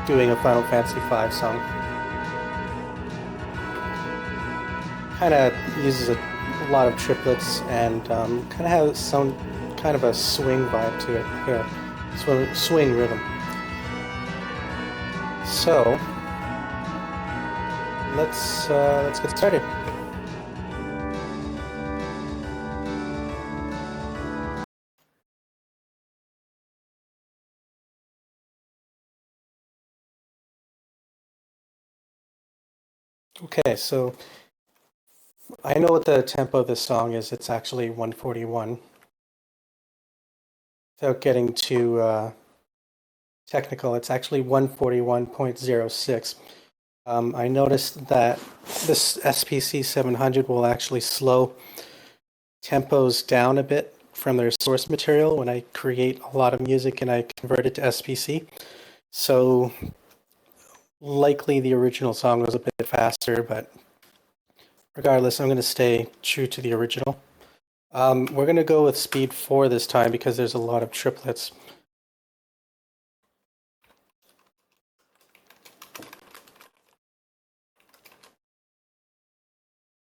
doing a Final Fantasy V song. Kind of uses a lot of triplets and kind of has some kind of a swing vibe to it here, swing rhythm. So let's get started. Okay, so I know what the tempo of this song is. It's actually 141. Without getting too technical, it's actually 141.06. I noticed that this SPC 700 will actually slow tempos down a bit from their source material when I create a lot of music and I convert it to SPC. So likely the original song was a bit faster, but regardless, I'm going to stay true to the original. We're going to go with speed 4 this time because there's a lot of triplets.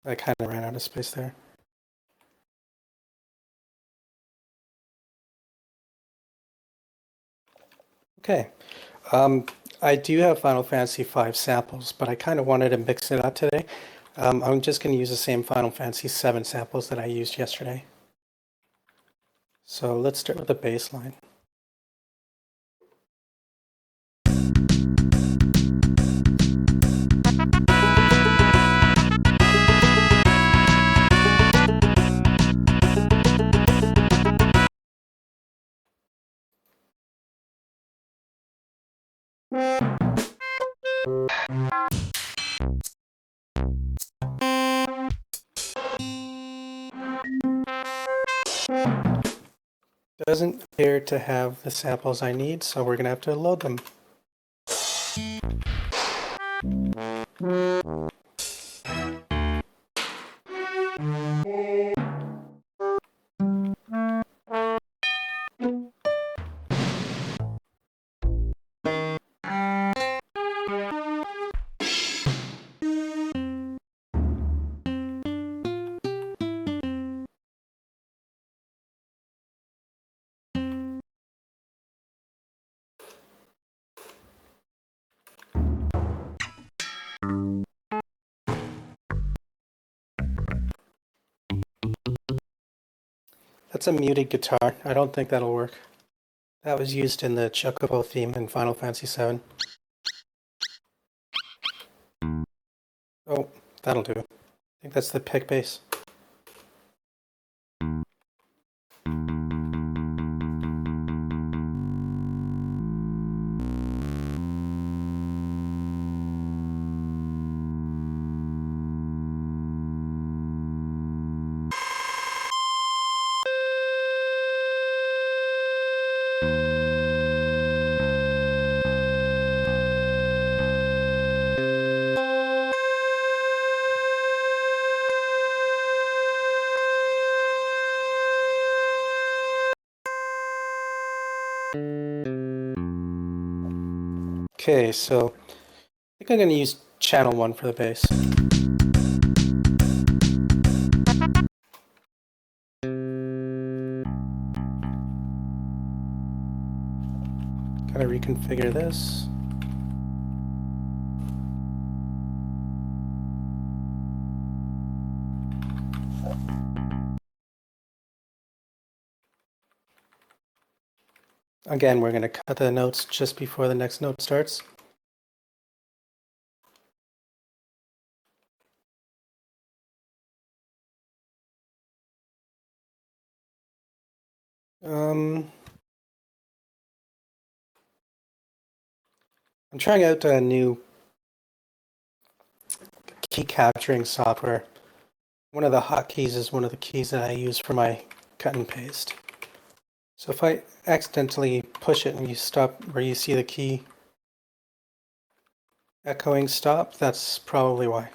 I kind of ran out of space there. Okay. I do have Final Fantasy V samples, but I kind of wanted to mix it up today. I'm just going to use the same Final Fantasy VII samples that I used yesterday. So let's start with the bass line. Doesn't appear to have the samples I need, so we're going to have to load them. That's a muted guitar. I don't think that'll work. That was used in the Chocobo theme in Final Fantasy VII. Oh, that'll do. I think that's the pick bass. Okay, so I think I'm going to use channel 1 for the bass. Gotta reconfigure this. Again, we're going to cut the notes just before the next note starts. I'm trying out a new key capturing software. One of the hotkeys is one of the keys that I use for my cut and paste. So if I accidentally push it and you stop where you see the key echoing stop, that's probably why.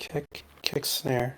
kick snare.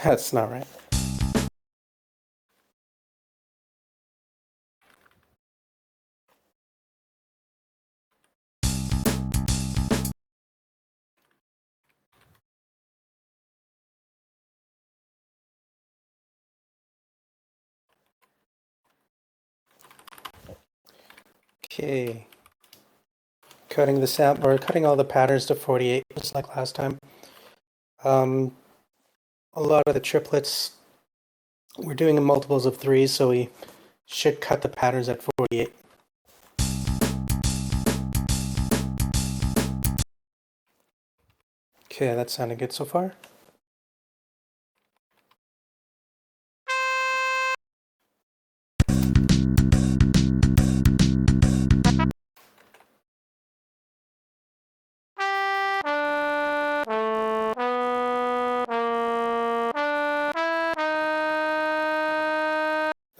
That's not right. Okay. Cutting the sample, or cutting all the patterns to 48, just like last time. A lot of the triplets, we're doing in multiples of 3, so we should cut the patterns at 48. Okay, that sounded good so far.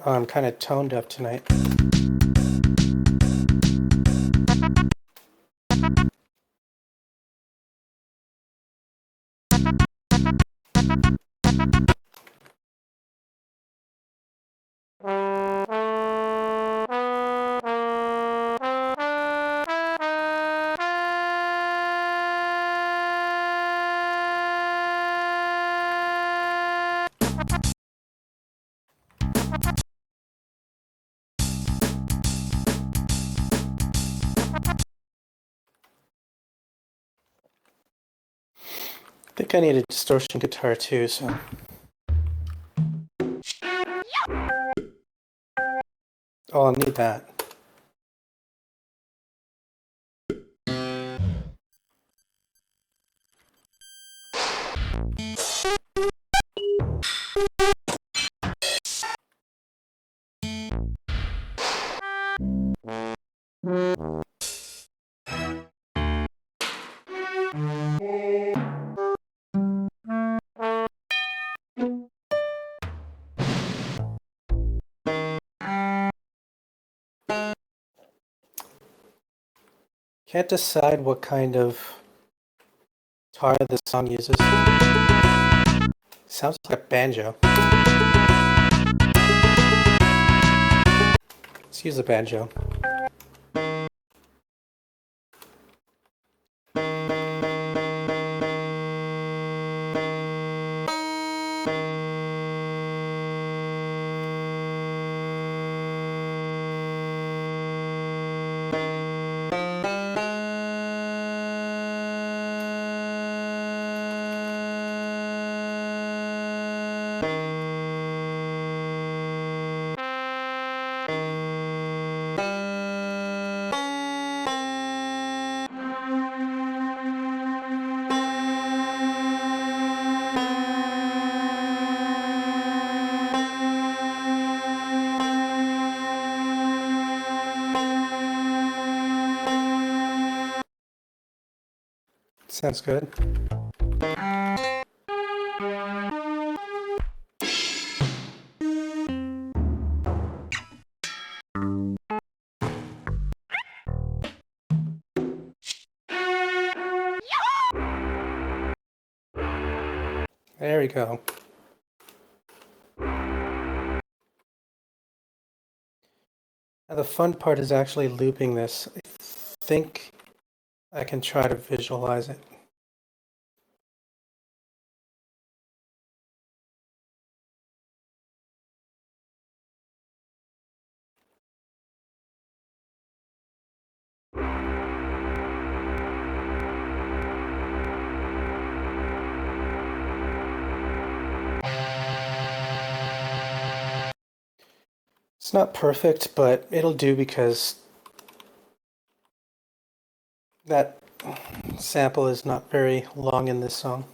Oh, I'm kind of tone deaf tonight. I think I need a distortion guitar too, so. Oh, I'll need that. Can't decide what kind of guitar this song uses. Sounds like a banjo. Let's use a banjo. Sounds good. There we go. Now the fun part is actually looping this. I think I can try to visualize it. It's not perfect, but it'll do because that sample is not very long in this song.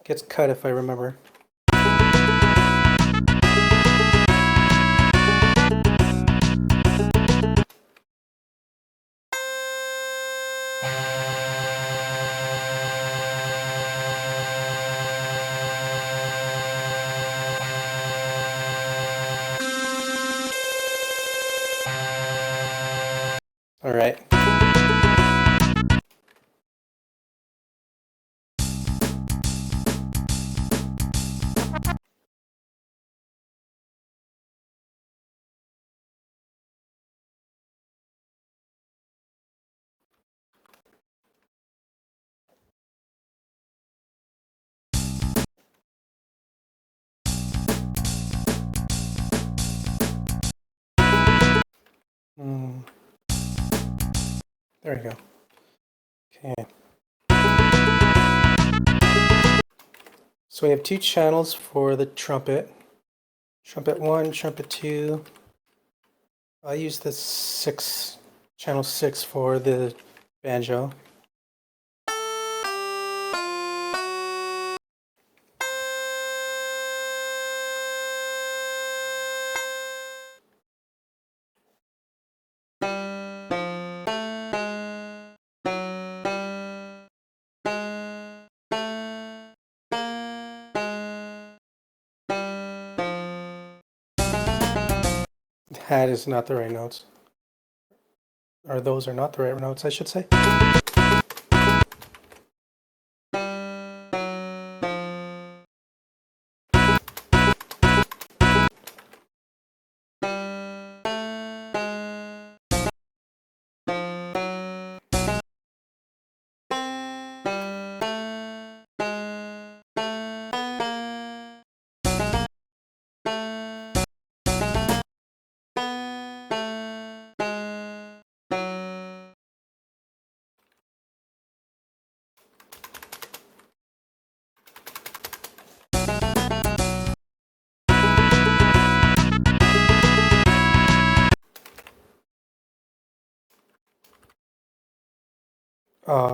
It gets cut if I remember. All right. There we go. Okay. So we have two channels for the trumpet. Trumpet 1, trumpet 2. I'll use the channel 6 for the banjo. That is not the right notes. Or those are not the right notes, I should say.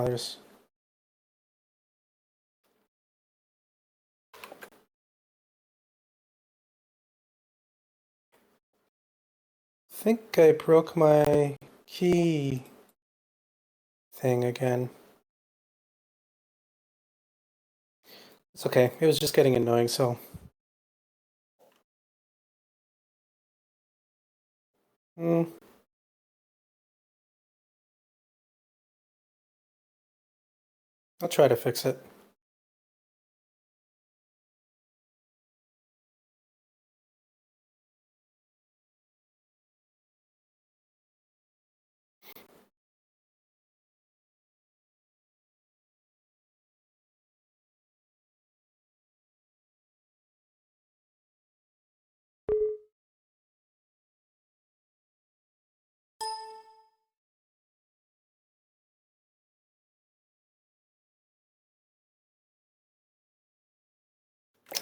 There's... I think I broke my key thing again. It's okay. It was just getting annoying, so... I'll try to fix it.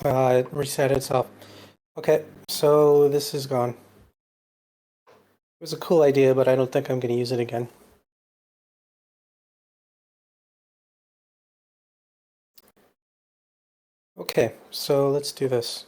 It reset itself. Okay, so this is gone. It was a cool idea, but I don't think I'm going to use it again. Okay, so let's do this.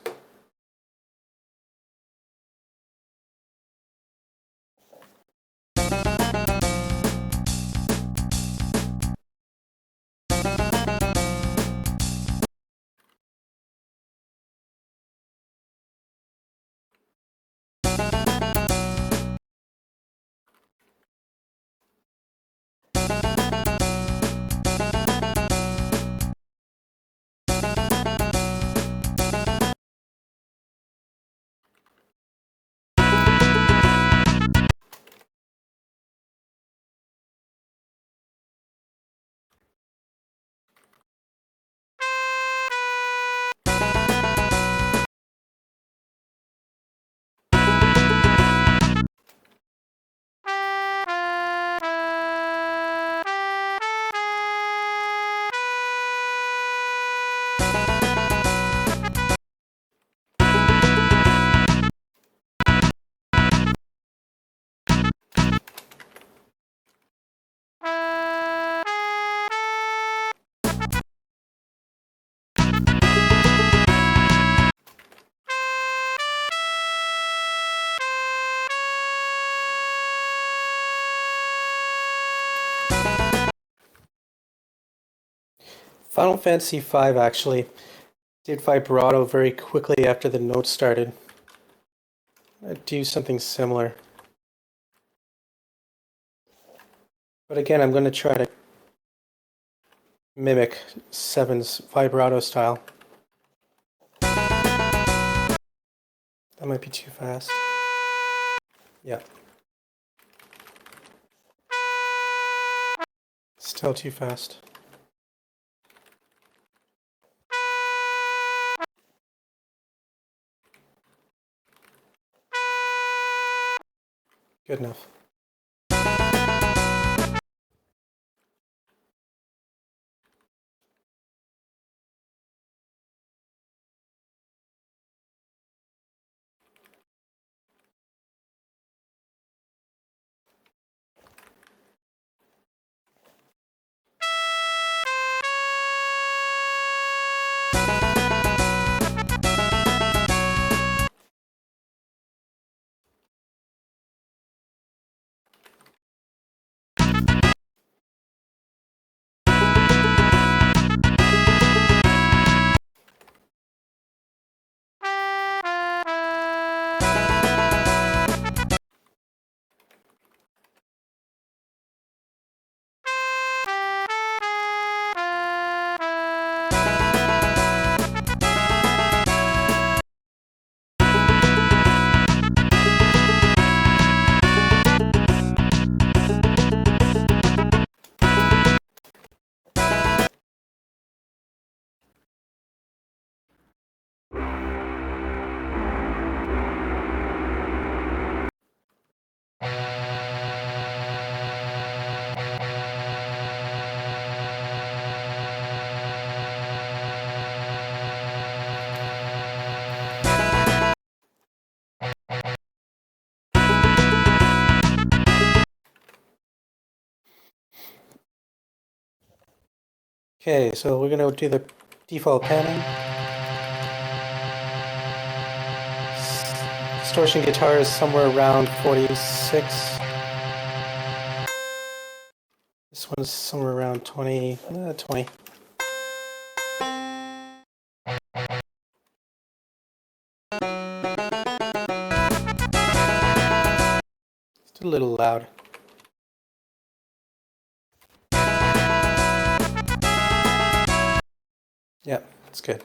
Final Fantasy V actually did vibrato very quickly after the notes started. I'd do something similar. But again, I'm going to try to mimic 7's vibrato style. That might be too fast. Yeah. Still too fast. Good enough. Okay, so we're going to do the default panning. Distortion guitar is somewhere around 46. This one's somewhere around 20. Just a little loud. Yeah, that's good.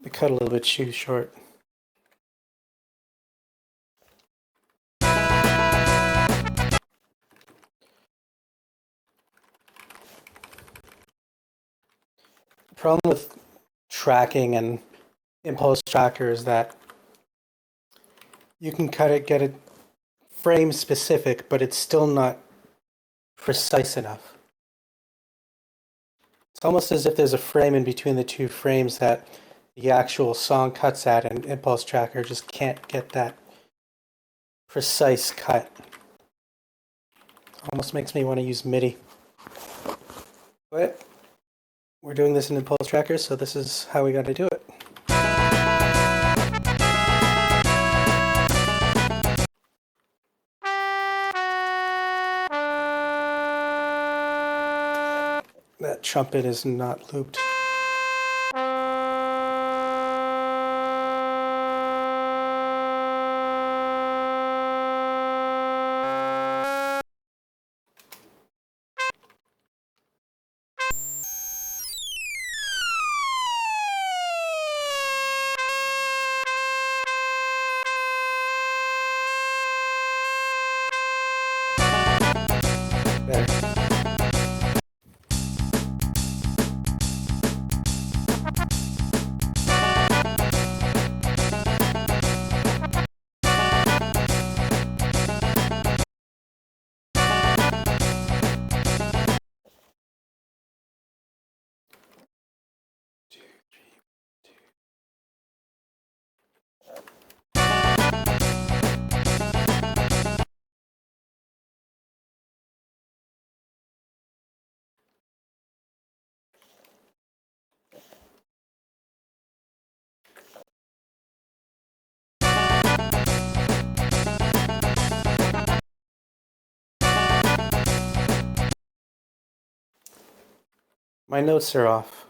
They cut a little bit too short. The problem with tracking and impulse tracker is that you can cut it, get it frame specific, but it's still not precise enough. It's almost as if there's a frame in between the two frames that the actual song cuts at, and impulse tracker just can't get that precise cut. Almost makes me want to use MIDI. But we're doing this in impulse tracker, so this is how we got to do it. that trumpet is not looped. Better. My notes are off.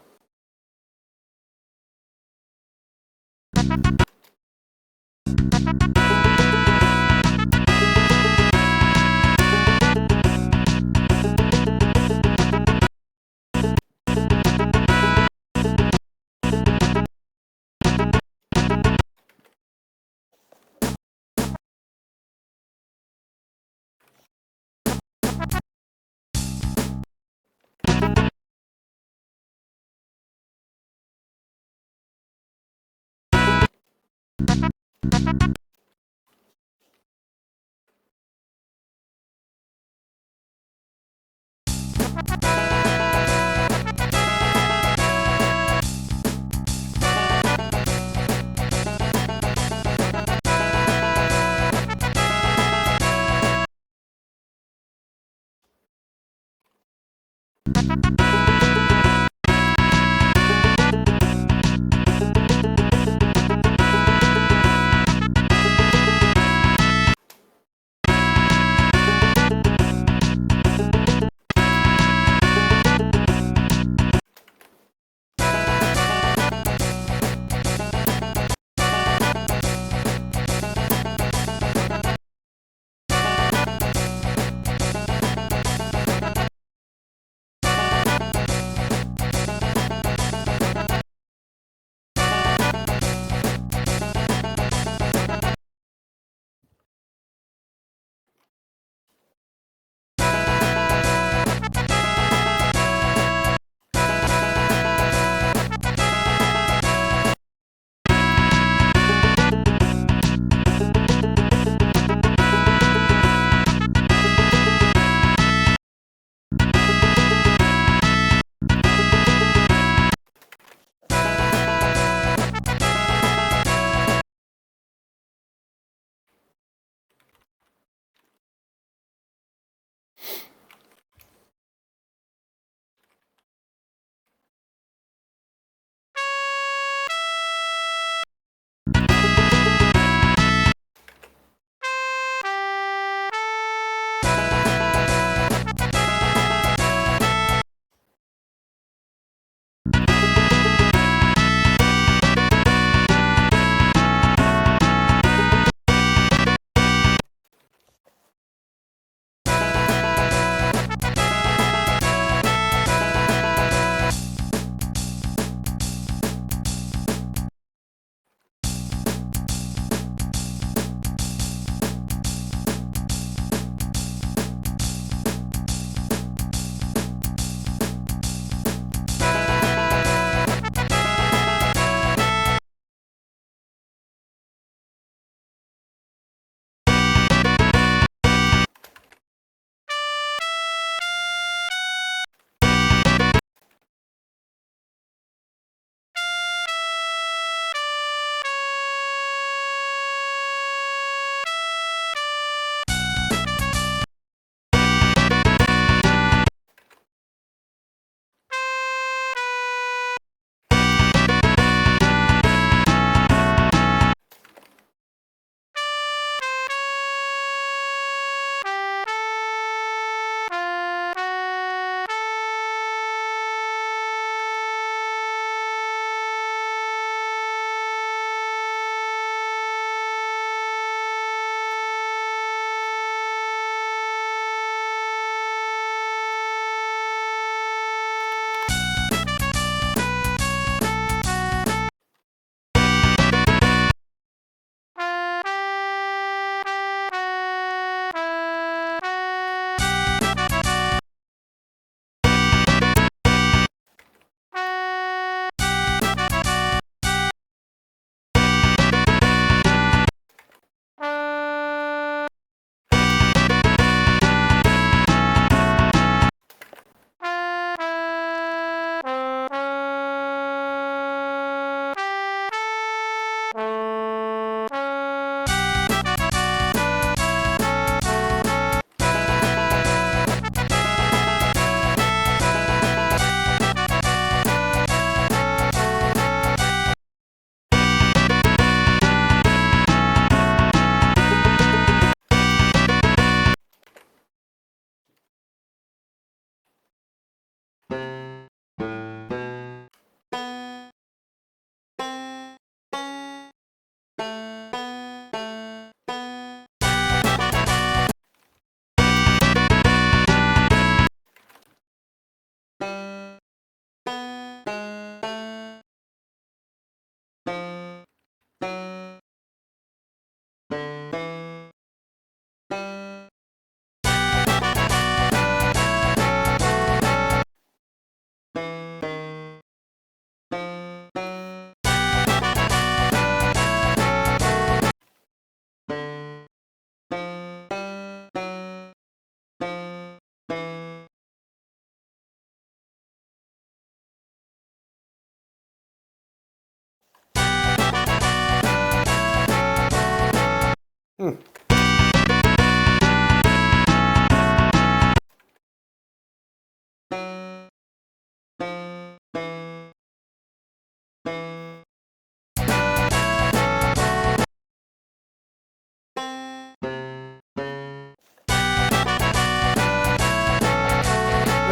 Hmm.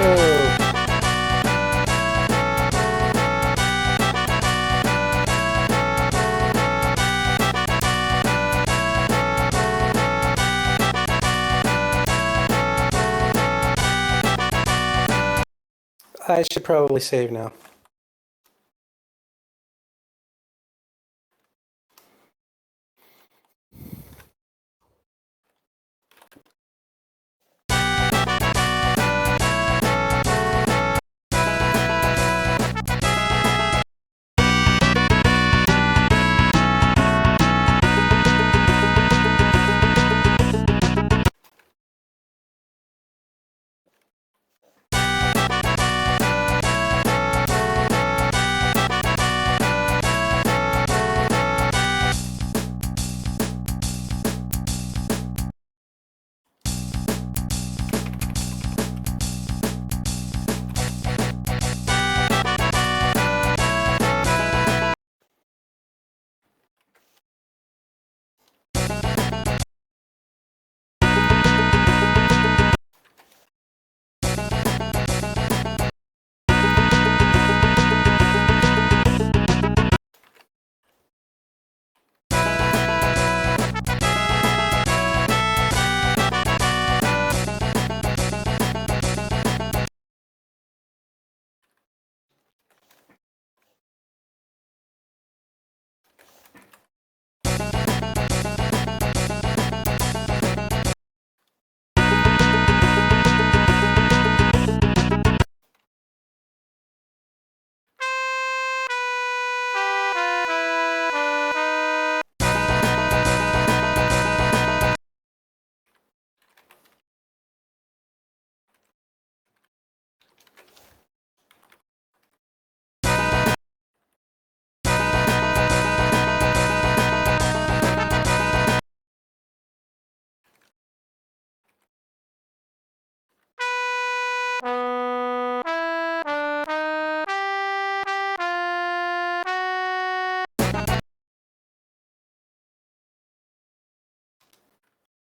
Oh. I should probably save now.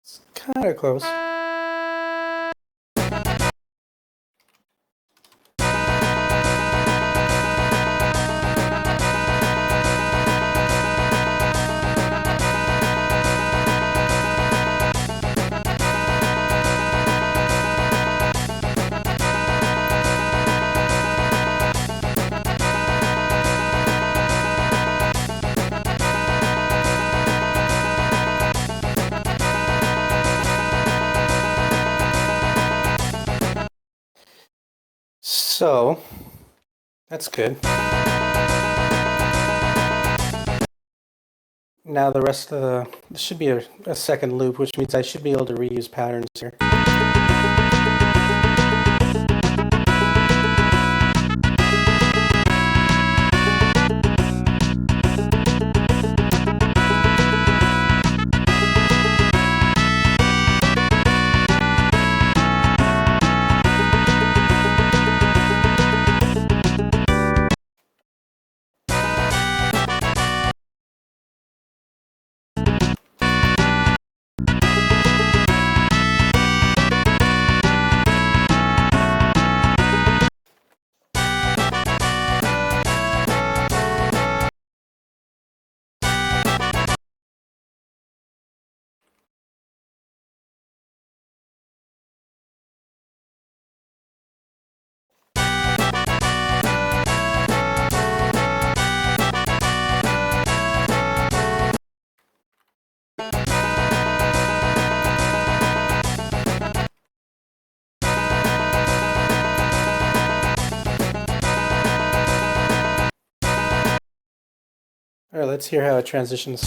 It's kind of close. So, that's good. Now the rest of this should be a second loop, which means I should be able to reuse patterns here. All right, let's hear how it transitions.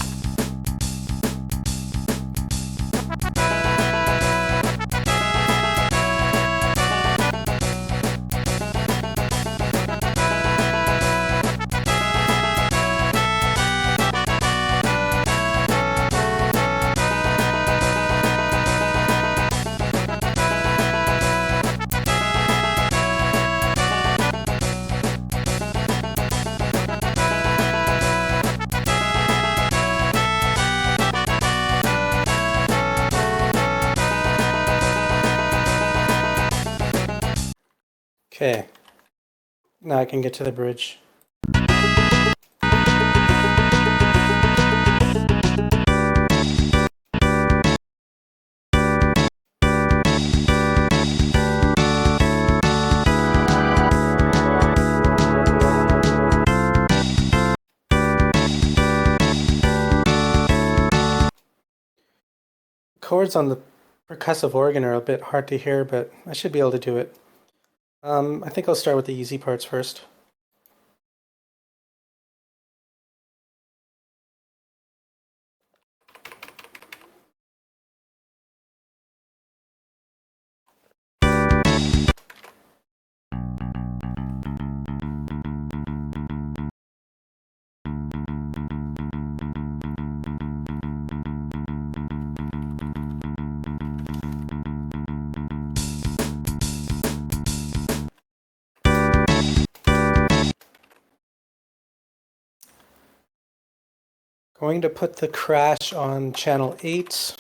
Okay. Now I can get to the bridge. Chords on the percussive organ are a bit hard to hear, but I should be able to do it. I think I'll start with the easy parts first. Going to put the crash on channel 8.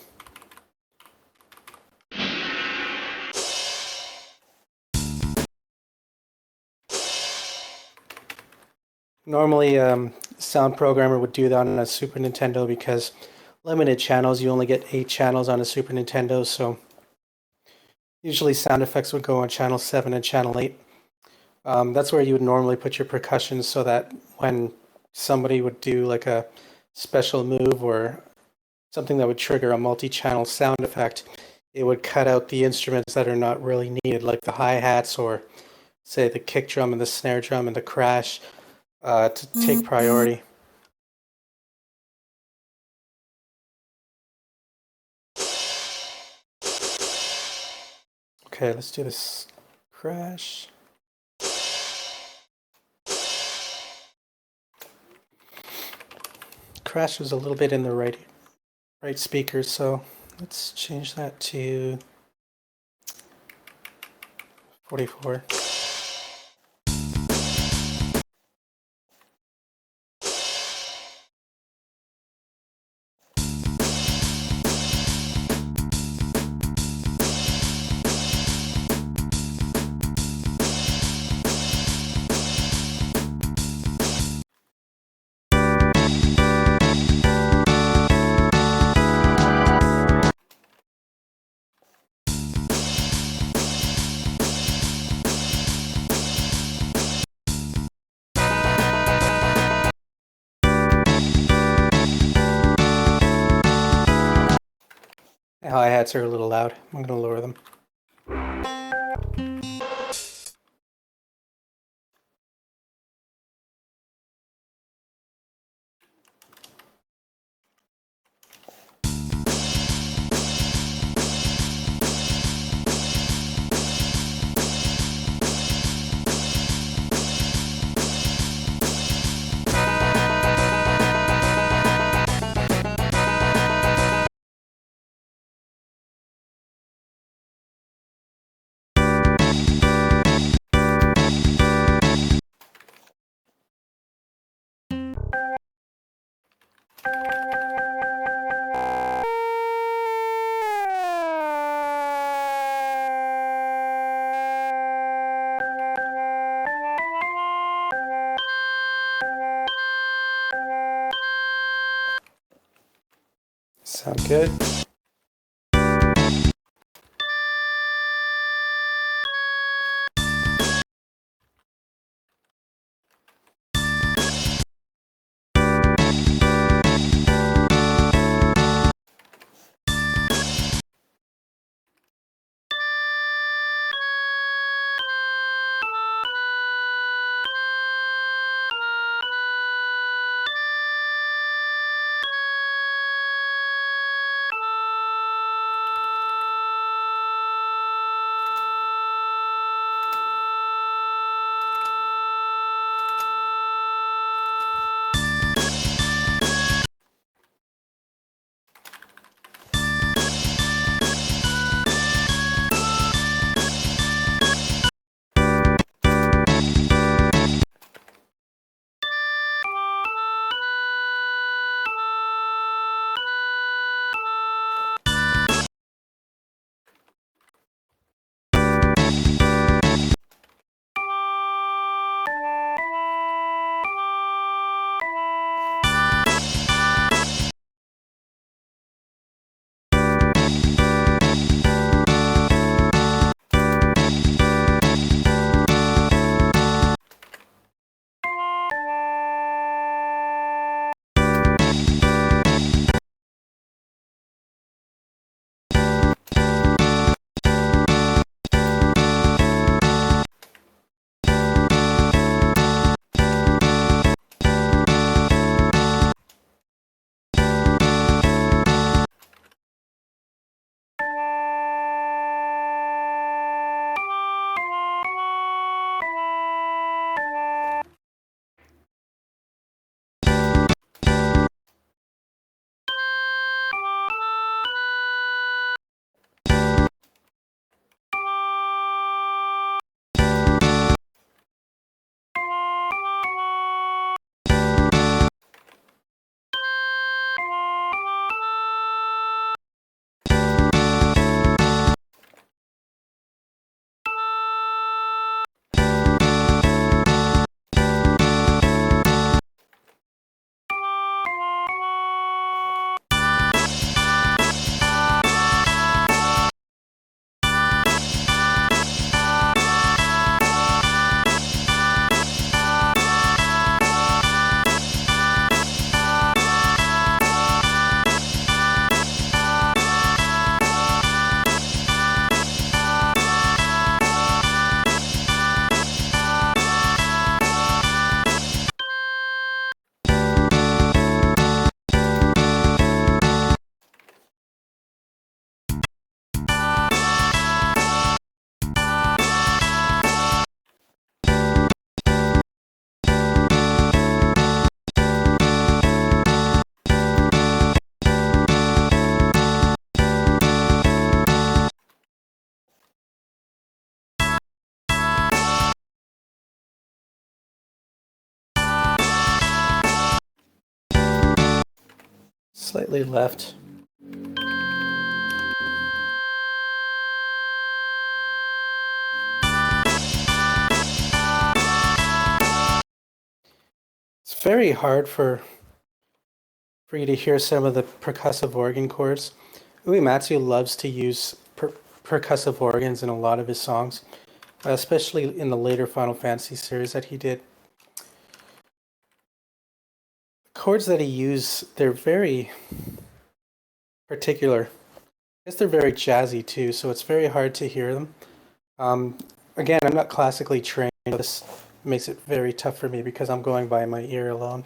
Normally, sound programmer would do that on a Super Nintendo because limited channels, you only get 8 channels on a Super Nintendo, so usually sound effects would go on channel 7 and channel 8. That's where you would normally put your percussion so that when somebody would do like a special move or something that would trigger a multi-channel sound effect, it would cut out the instruments that are not really needed, like the hi-hats or say the kick drum and the snare drum and the crash to take priority. Okay, let's do this crash. Crash was a little bit in the right speaker, so let's change that to 44. The hi-hats are a little loud. I'm going to lower them. Sound good? Slightly left. It's very hard for you to hear some of the percussive organ chords. Mathew loves to use percussive organs in a lot of his songs, especially in the later Final Fantasy series that he did. The chords that he used, they're very particular. I guess they're very jazzy too, so it's very hard to hear them. Again, I'm not classically trained. This makes it very tough for me because I'm going by my ear alone.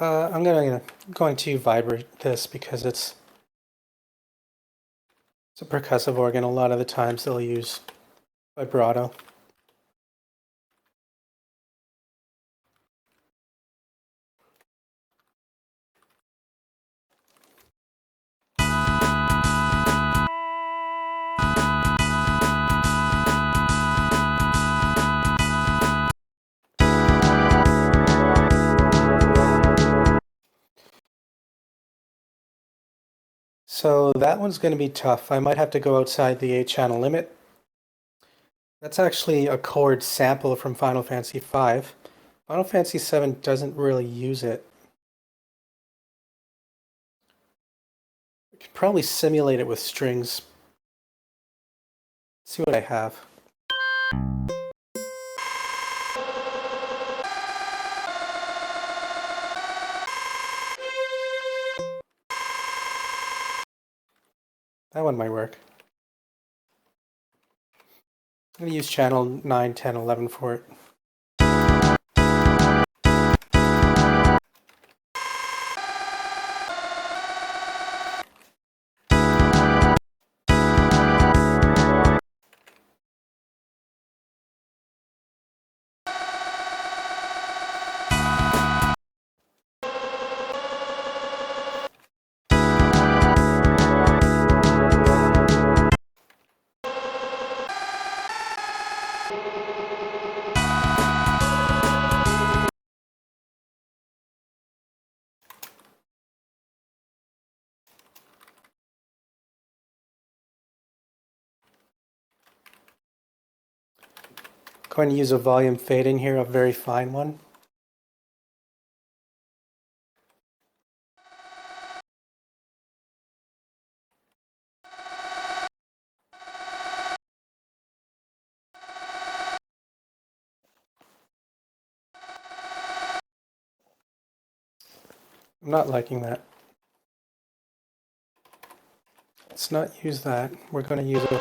I'm going to vibrate this because it's a percussive organ. A lot of the times they'll use vibrato. So that one's going to be tough. I might have to go outside the 8-channel limit. That's actually a chord sample from Final Fantasy V. Final Fantasy VII doesn't really use it. I could probably simulate it with strings. Let's see what I have. That one might work. I'm going to use channel 9, 10, 11 for it. Going to use a volume fade in here, a very fine one. I'm not liking that. Let's not use that. We're going to use a...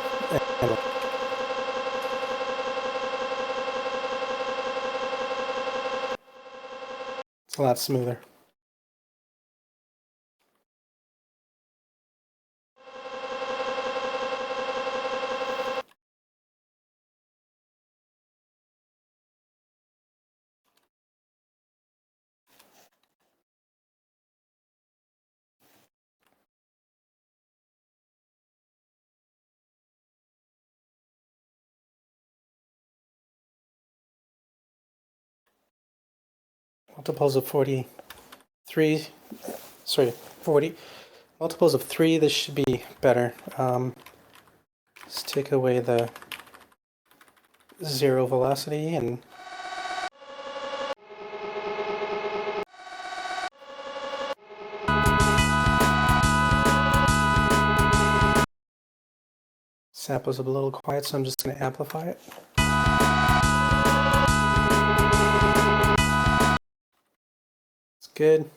It's a lot smoother. multiples of 43, sorry, 40, multiples of 3, this should be better. Let's take away the 0 velocity and sample's a little quiet, so I'm just going to amplify it. It's good.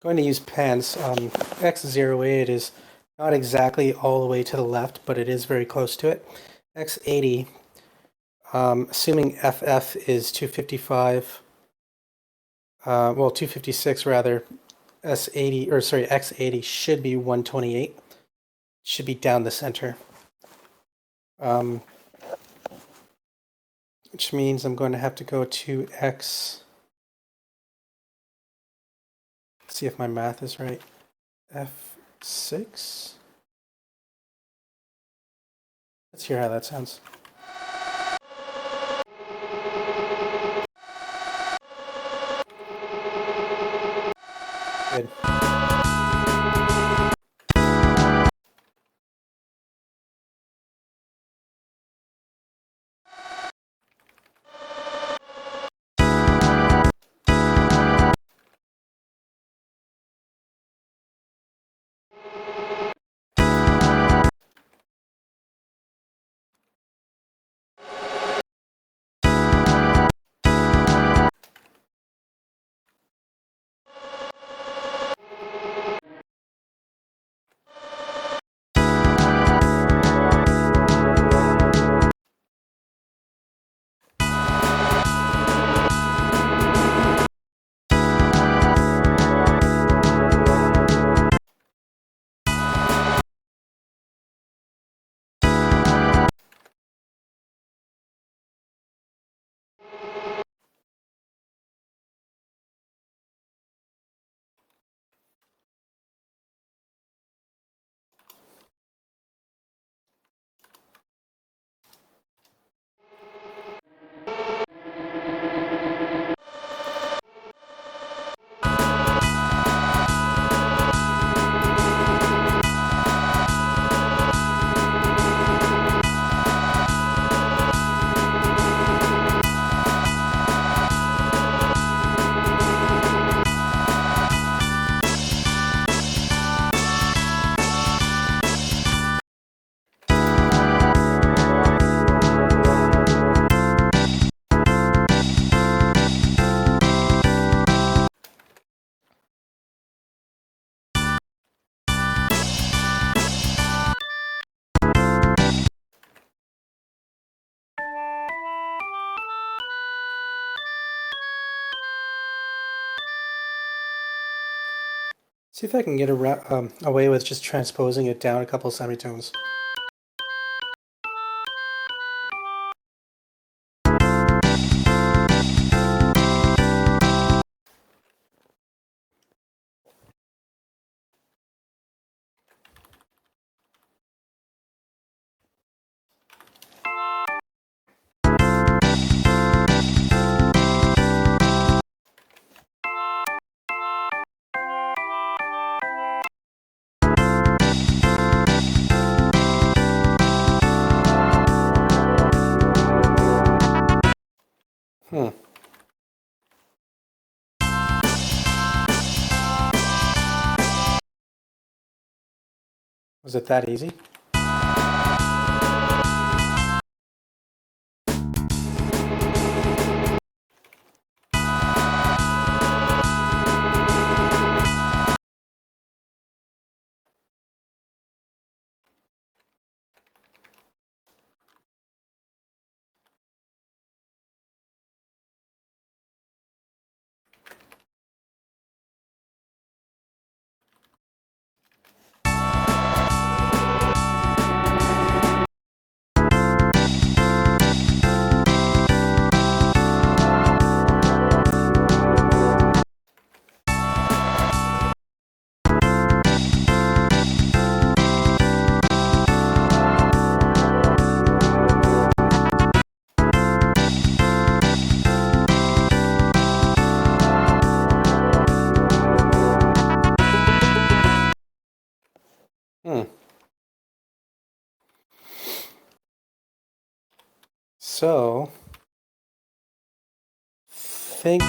Going to use pens. X08 is not exactly all the way to the left, but it is very close to it. X80, assuming FF is 255, well, 256 rather, S80, or sorry, X80 should be 128. Should be down the center. Which means I'm going to have to go to X. See if my math is right. F6. Let's hear how that sounds. Good. See if I can get away with just transposing it down a couple semitones. Was it that easy? So, think.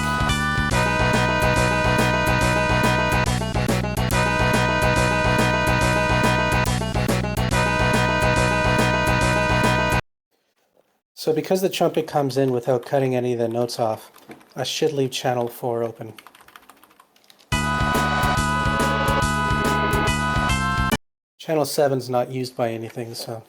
So because the trumpet comes in without cutting any of the notes off, I should leave channel 4 open. Channel 7 is not used by anything, so.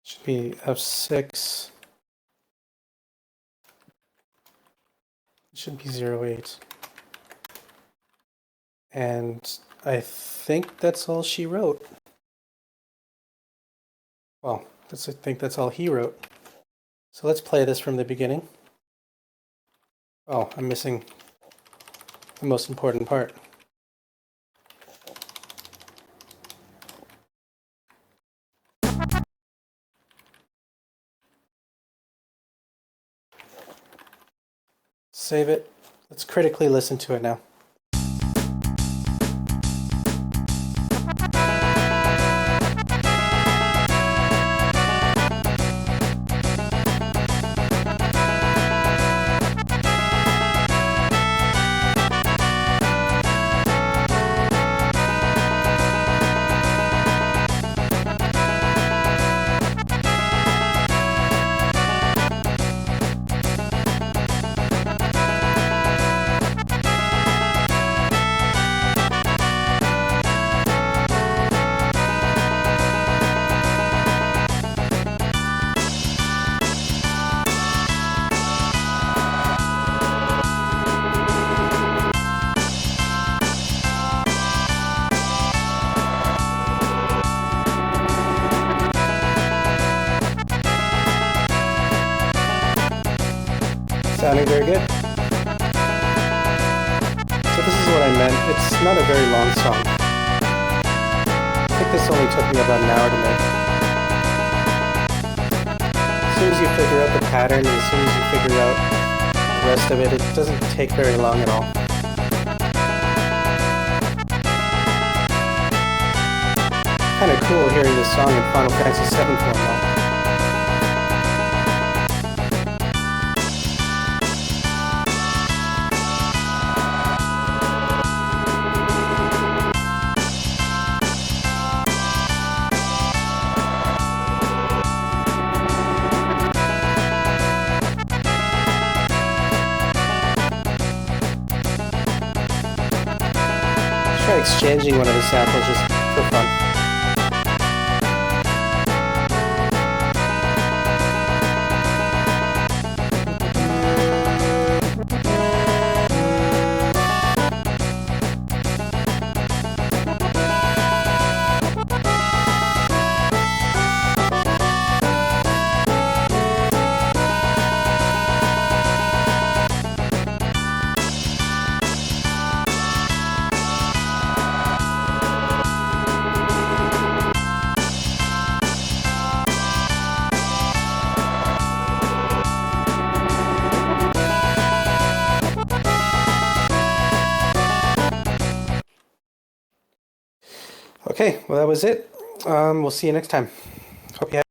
Should be F6. It should be 08. And I think that's all she wrote. Well, I think that's all he wrote. So let's play this from the beginning. Oh, I'm missing the most important part. Save it. Let's critically listen to it now. Sounding very good. So this is what I meant. It's not a very long song. I think this only took me about an hour to make. As soon as you figure out the pattern, and as soon as you figure out the rest of it, it doesn't take very long at all. Kind of cool hearing this song in Final Fantasy VII form though. Try exchanging one of the samples just for fun. Okay, well that was it. We'll see you next time. Hope you have